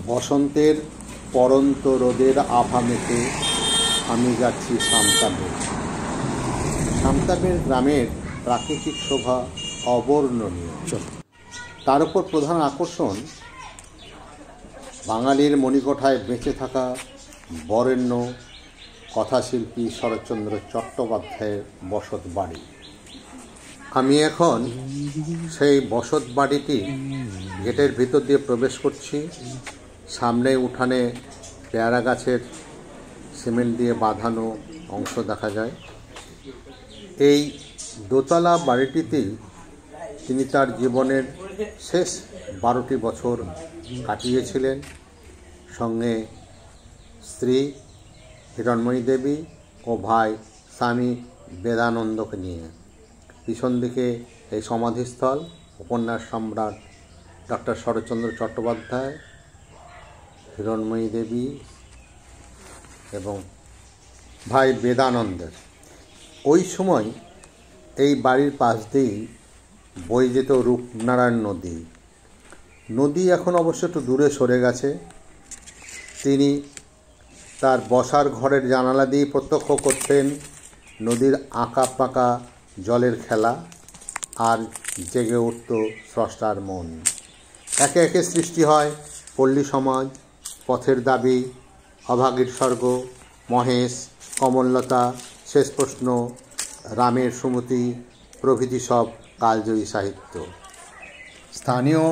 বসন্তের পরন্ত রোদের আভা মেখে আমি যাচ্ছি সামতাবের। সামতাবের গ্রামের প্রাকৃতিক শোভা অবর্ণনীয়। তার উপর প্রধান আকর্ষণ বাঙালির মণিকোঠায় বেঁচে থাকা বরেণ্য কথাশিল্পী শরৎচন্দ্র চট্টোপাধ্যায়ের বসত বাড়ি। আমি এখন সেই বসত বাড়িটি গেটের ভিতর দিয়ে প্রবেশ করছি। সামনে উঠানে পেয়ারা গাছের সিমেন্ট দিয়ে বাঁধানো অংশ দেখা যায়। এই দোতলা বাড়িটিতেই তিনি তার জীবনের শেষ 12টি বছর কাটিয়েছিলেন, সঙ্গে স্ত্রী হিরণময়ী দেবী ও ভাই স্বামী বেদানন্দকে নিয়ে। পিছন দিকে এই সমাধিস্থল উপন্যাস সম্রাট ডক্টর শরৎচন্দ্র চট্টোপাধ্যায়, হিরণময়ী দেবী এবং ভাই বেদানন্দের। ওই সময় এই বাড়ির পাশ দিয়েই বয়ে যেত রূপনারায়ণ নদী। নদী এখন অবশ্য একটু দূরে সরে গেছে। তিনি তার বসার ঘরের জানালা দিয়ে প্রত্যক্ষ করতেন নদীর আঁকা পাকা জলের খেলা, আর জেগে উঠত স্রষ্টার মন। একে একে সৃষ্টি হয় পল্লী সমাজ, পথের দাবি, অভাগীর স্বর্গ, মহেশ, কমললতা, শেষ প্রশ্ন, রামের সুমতি প্রভৃতি সব কালজয়ী সাহিত্য। স্থানীয়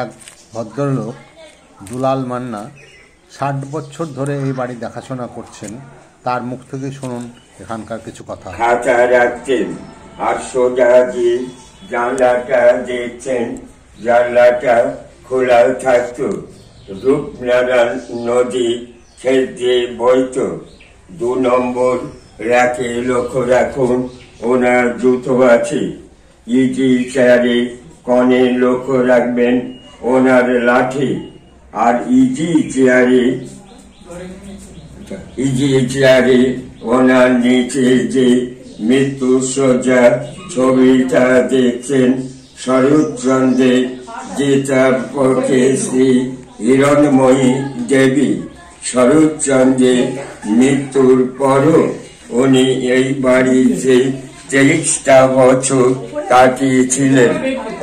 এক ভদ্রলোক দুলাল মান্না 60 বছর ধরে এই বাড়ি দেখাশোনা করছেন। তার মুখ থেকে শুনুন এখানকার কিছু কথা। খাঁচা রাখতেন আর সোজা যে জানলাটা দেখছেন, জানলাটা খোলা থাকত। রূপনারায়ণ নদী খেত দিয়ে বইত। 2 নম্বর রাখে লক্ষ্য রাখুন, ওনার জুতো আছে। ইজি চেয়ারে কনে লক্ষ্য রাখবেন, ওনার লাঠি। আর ইজি চেয়ারে ওনার নিচে যে মৃত্যু সজ্জা ছবিটা দেখছেন, শরৎচন্দ্রের, যেটার পক্ষে শ্রী হিরণময়ী দেবী। শরৎচন্দ্রের মৃত্যুর পরও উনি এই বাড়িতে 23টা বছর কাটিয়েছিলেন।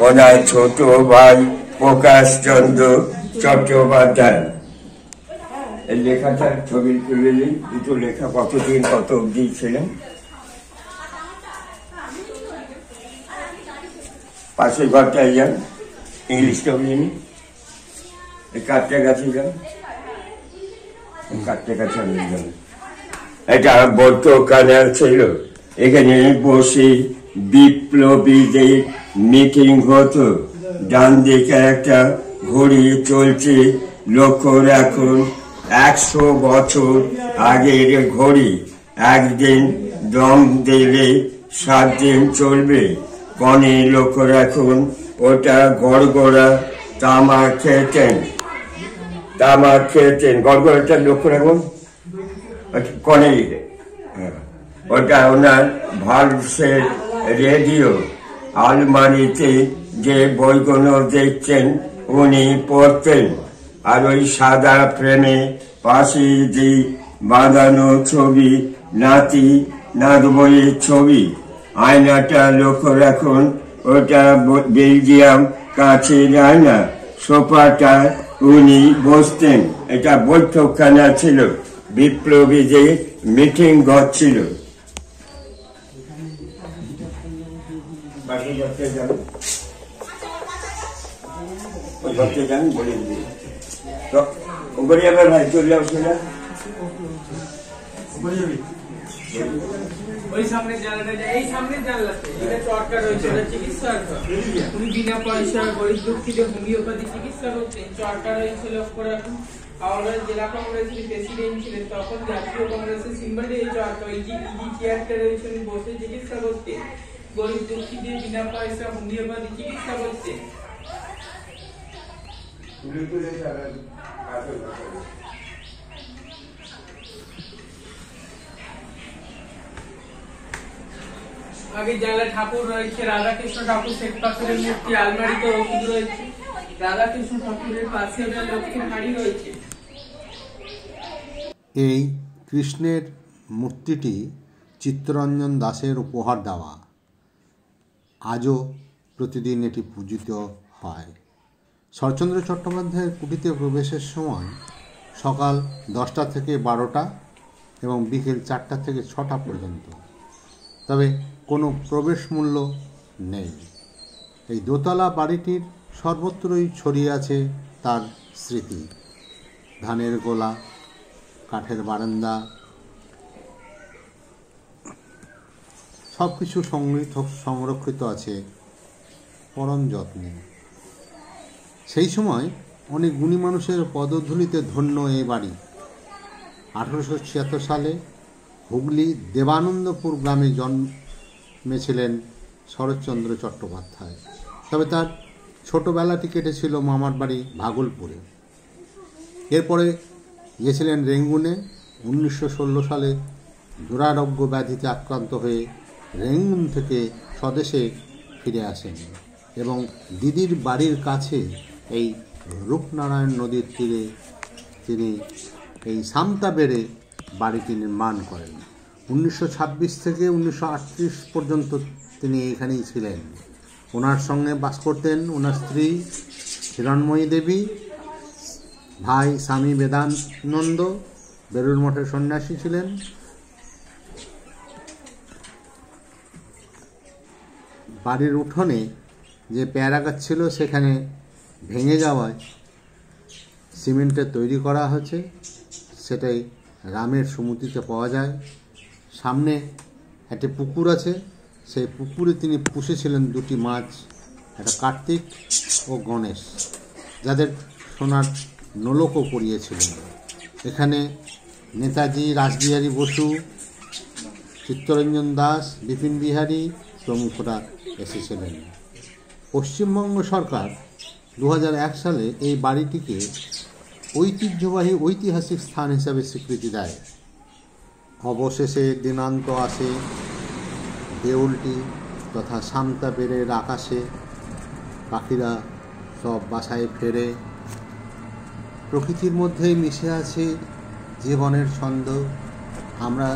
ওনার ছোট ভাই প্রকাশচন্দ্র চট্টোপাধ্যায়। এই লেখাটার ছবি তুলে নিন। দুটো লেখা কতদিন কত অবধি ছিলেন। পাশের ঘরটায় যান, ইংলিশটা নিন। কাটতে গাছে যান, কাটতে গাছে যান। এটা বৌদ্ধ কানাল ছিল। এখানে বসে বিপ্লবীদের মিটিং হতো। ডান দিকে একটা ঘড়ি চলছে, লক্ষ্য রাখুন। 100 বছর আগের ঘড়ি। একদিন দম দিলে 7 দিন চলবে। কনে লক্ষ্য রাখুন, ওটা গড়গড়া তামা খেতেন। গড়গড়াটা লক্ষ্য রাখুন, কনে। ওটা ওনার ভালসের রেডিও। আলমারিতে যে বইগুলো দেখছেন উনি পড়তেন। আর ওই সাদা ফ্রেমে পাশে যে বাঁধানো ছবি, নাতি নাত বইয়ের ছবি। আয়নাটা লক্ষ্য রাখুন, ওটা বেলজিয়াম কাঁচের আয়না। সোফাটা উনি বসতেন। এটা বৈঠকখানা ছিল, বিপ্লবীদের মিটিং ঘর ছিল। ভাই চলে আসবে না। ওই সামনের জানলাটা, এই সামনের জানলাতে এটা চরকা রয়েছে, এটা চিকিৎসা। উনি বিনা পয়সা গরিব দুঃখীদের হোমিওপ্যাথি চিকিৎসা করতেন। চরকা রয়েছে, লক্ষ্য রাখুন। হাওড়া জেলা কংগ্রেসের প্রেসিডেন্ট ছিলেন, তখন জাতীয় কংগ্রেসের সিম্বলে এই চরকা। ইজি চেয়ারটা রয়েছে, উনি বসে চিকিৎসা করতেন। গরিব দুঃখীদের বিনা পয়সা হোমিওপ্যাথি চিকিৎসা করতেন। আগে জানলা ঠাকুর রয়েছে, রাধাকৃষ্ণ ঠাকুর, শ্বেত পাথরের মূর্তি। আলমারিতে ওষুধ রয়েছে। রাধাকৃষ্ণ ঠাকুরের পাশে একটা লক্ষ্মীর হাড়ি রয়েছে। এই কৃষ্ণের মূর্তিটি চিত্তরঞ্জন দাসের উপহার দেওয়া। আজও প্রতিদিন এটি পূজিত হয়। শরৎচন্দ্র চট্টোপাধ্যায়ের কুটিতে প্রবেশের সময় সকাল 10টা থেকে 12টা এবং বিকেল 4টা থেকে 6টা পর্যন্ত। তবে কোনো প্রবেশ মূল্য নেই। এই দোতলা বাড়িটির সর্বত্রই ছড়িয়ে আছে তার স্মৃতি। ধানের গোলা, কাঠের বারান্দা, সব কিছু সংরক্ষিত আছে পরম যত্নে। সেই সময় অনেক গুণী মানুষের পদধূলিতে ধন্য এই বাড়ি। 1876 সালে হুগলি দেবানন্দপুর গ্রামে জন্মেছিলেন শরৎচন্দ্র চট্টোপাধ্যায়। তবে তার ছোটবেলাটি কেটেছিল মামার বাড়ি ভাগলপুরে। এরপরে গিয়েছিলেন রেঙ্গুনে। 1916 সালে দুরারোগ্য ব্যাধিতে আক্রান্ত হয়ে রেঙ্গুন থেকে স্বদেশে ফিরে আসেন এবং দিদির বাড়ির কাছে এই রূপনারায়ণ নদীর তীরে তিনি এই সামতা বেড়ে বাড়িটি নির্মাণ করেন। 1926 থেকে 1938 পর্যন্ত তিনি এখানেই ছিলেন। ওনার সঙ্গে বাস করতেন ওনার স্ত্রী হিরণময়ী দেবী, ভাই স্বামী বেদানন্দ, বেলুড় মঠের সন্ন্যাসী ছিলেন। বাড়ির উঠোনে যে পেয়ারা গাছ ছিল সেখানে ভেঙে যাওয়ায় সিমেন্টের তৈরি করা হয়েছে, সেটাই রামের স্মৃতিতে পাওয়া যায়। সামনে একটি পুকুর আছে, সেই পুকুরে তিনি পুষেছিলেন দুটি মাছ, একটা কার্তিক ও গণেশ, যাদের সোনার নোলকও পরিয়েছিলেন। এখানে নেতাজি, রাসবিহারী বসু, চিত্তরঞ্জন দাস, বিপিন বিহারী প্রমুখরা এসেছিলেন। পশ্চিমবঙ্গ সরকার 2001 সালে এই বাড়িটিকে ঐতিহ্যবাহী ঐতিহাসিক স্থান হিসাবে স্বীকৃতি দেয়। অবশেষে দিনান্ত আসে, দেউলটি তথা সামতা বেড়ের আকাশে পাখিরা সব বাসায় ফেরে। প্রকৃতির মধ্যেই মিশে আছে জীবনের ছন্দ। আমরা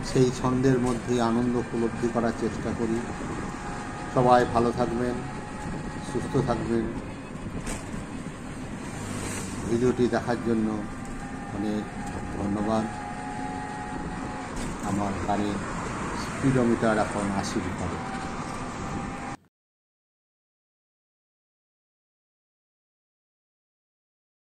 সেই ছন্দের মধ্যেই আনন্দ উপলব্ধি করার চেষ্টা করি। সবাই ভালো থাকবেন, সুস্থ থাকবেন। ভিডিওটি দেখার জন্য অনেক ধন্যবাদ। আমার গাড়ির স্পিডোমিটার এখন 80 করে।